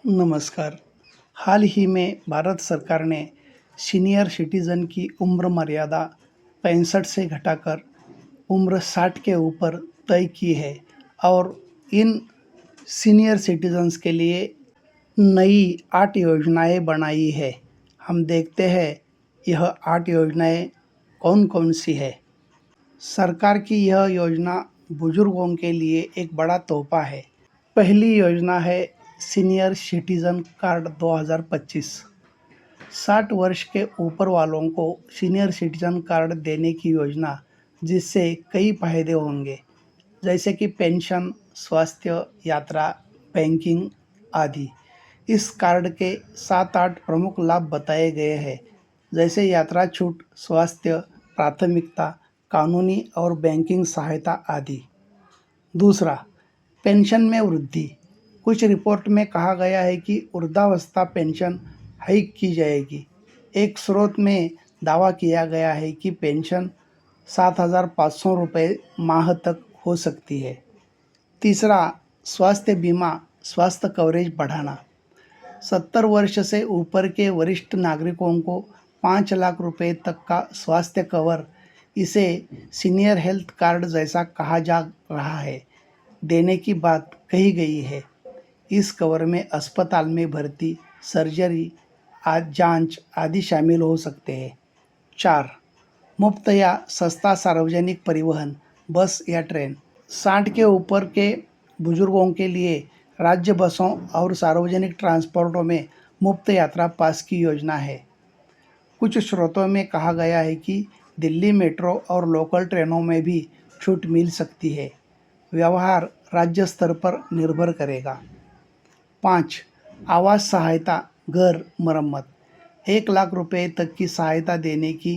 नमस्कार। हाल ही में भारत सरकार ने सीनियर सिटीज़न की उम्र मर्यादा 65 से घटाकर उम्र 60 के ऊपर तय की है और इन सीनियर सिटीज़न्स के लिए नई 8 योजनाएं बनाई है। हम देखते हैं यह 8 योजनाएं कौन-कौन सी है। सरकार की यह योजना बुजुर्गों के लिए एक बड़ा तोहफा है। पहली योजना है सीनियर सिटीज़न कार्ड 2025। 60 वर्ष के ऊपर वालों को सीनियर सिटीज़न कार्ड देने की योजना, जिससे कई फायदे होंगे, जैसे कि पेंशन, स्वास्थ्य, यात्रा, बैंकिंग आदि। इस कार्ड के 7-8 प्रमुख लाभ बताए गए हैं, जैसे यात्रा छूट, स्वास्थ्य प्राथमिकता, कानूनी और बैंकिंग सहायता आदि। दूसरा, पेंशन में वृद्धि। कुछ रिपोर्ट में कहा गया है कि वृद्धावस्था पेंशन हाइक की जाएगी। एक स्रोत में दावा किया गया है कि पेंशन 7,500 रुपये माह तक हो सकती है। तीसरा, स्वास्थ्य बीमा स्वास्थ्य कवरेज बढ़ाना। 70 वर्ष से ऊपर के वरिष्ठ नागरिकों को 5 लाख रुपए तक का स्वास्थ्य कवर, इसे सीनियर हेल्थ कार्ड जैसा कहा जा रहा है, देने की बात कही गई है। इस कवर में अस्पताल में भर्ती, सर्जरी, जांच आदि शामिल हो सकते हैं। 4, मुफ्त या सस्ता सार्वजनिक परिवहन, बस या ट्रेन। 60 के ऊपर के बुजुर्गों के लिए राज्य बसों और सार्वजनिक ट्रांसपोर्टों में मुफ्त यात्रा पास की योजना है। कुछ स्रोतों में कहा गया है कि दिल्ली मेट्रो और लोकल ट्रेनों में भी छूट मिल सकती है। व्यवहार राज्य स्तर पर निर्भर करेगा। 5, आवास सहायता, घर मरम्मत। 1 लाख रुपए तक की सहायता देने की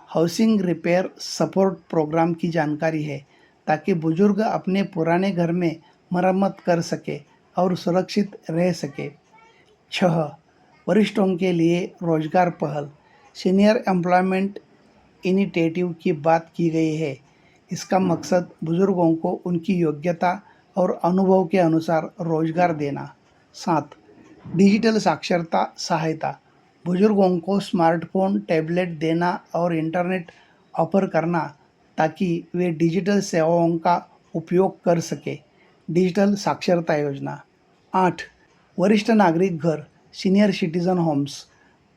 हाउसिंग रिपेयर सपोर्ट प्रोग्राम की जानकारी है, ताकि बुजुर्ग अपने पुराने घर में मरम्मत कर सके और सुरक्षित रह सके। 6, वरिष्ठों के लिए रोजगार पहल, सीनियर एम्प्लॉयमेंट इनिशिएटिव की बात की गई है। इसका मकसद बुजुर्गों को उनकी योग्यता और अनुभव के अनुसार रोजगार देना। 7, डिजिटल साक्षरता सहायता, बुजुर्गों को स्मार्टफोन, टैबलेट देना और इंटरनेट ऑफर करना, ताकि वे डिजिटल सेवाओं का उपयोग कर सके। डिजिटल साक्षरता योजना। 8, वरिष्ठ नागरिक घर, सीनियर सिटीज़न होम्स।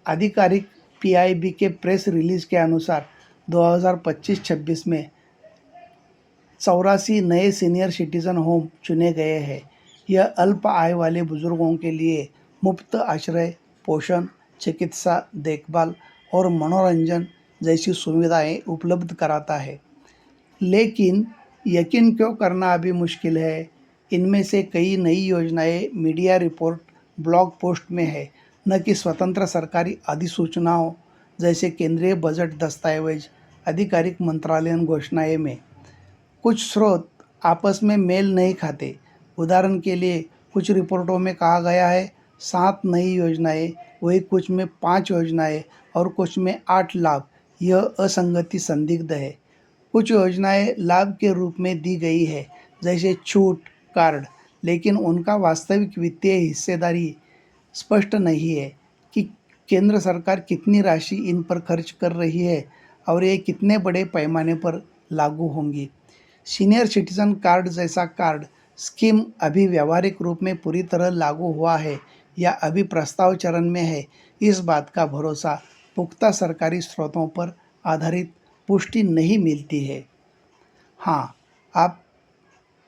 आधिकारिक पीआईबी के प्रेस रिलीज के अनुसार 2025-26 में 84 नए सीनियर सिटीज़न होम चुने गए हैं। यह अल्प आय वाले बुजुर्गों के लिए मुफ्त आश्रय, पोषण, चिकित्सा देखभाल और मनोरंजन जैसी सुविधाएं उपलब्ध कराता है। लेकिन यकीन क्यों करना अभी मुश्किल है। इनमें से कई नई योजनाएं मीडिया रिपोर्ट, ब्लॉग पोस्ट में है, न कि स्वतंत्र सरकारी अधिसूचनाओं जैसे केंद्रीय बजट दस्तावेज, आधिकारिक मंत्रालयीन घोषणाएं में। कुछ स्रोत आपस में मेल नहीं खाते। उदाहरण के लिए, कुछ रिपोर्टों में कहा गया है 7 नई योजनाएं, वही कुछ में 5 योजनाएं और कुछ में 8 लाभ। यह असंगति संदिग्ध है। कुछ योजनाएं लाभ के रूप में दी गई है, जैसे छूट कार्ड, लेकिन उनका वास्तविक वित्तीय हिस्सेदारी स्पष्ट नहीं है कि केंद्र सरकार कितनी राशि इन पर खर्च कर रही है और ये कितने बड़े पैमाने पर लागू होंगी। सीनियर सिटीजन कार्ड जैसा कार्ड स्कीम अभी व्यावहारिक रूप में पूरी तरह लागू हुआ है या अभी प्रस्ताव चरण में है, इस बात का भरोसा पुख्ता सरकारी स्रोतों पर आधारित पुष्टि नहीं मिलती है। हाँ, आप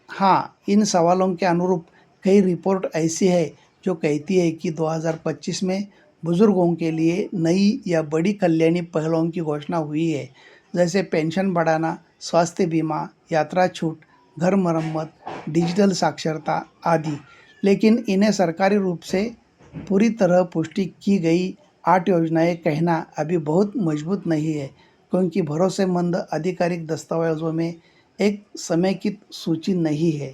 हाँ, इन सवालों के अनुरूप कई रिपोर्ट ऐसी है जो कहती है कि 2025 में बुजुर्गों के लिए नई या बड़ी कल्याणी पहलों की घोषणा हुई है, जैसे पेंशन बढ़ाना, स्वास्थ्य बीमा, यात्रा छूट, घर मरम्मत, डिजिटल साक्षरता आदि। लेकिन इन्हें सरकारी रूप से पूरी तरह पुष्टि की गई 8 योजनाएं कहना अभी बहुत मजबूत नहीं है, क्योंकि भरोसेमंद आधिकारिक दस्तावेजों में एक समेकित सूची नहीं है।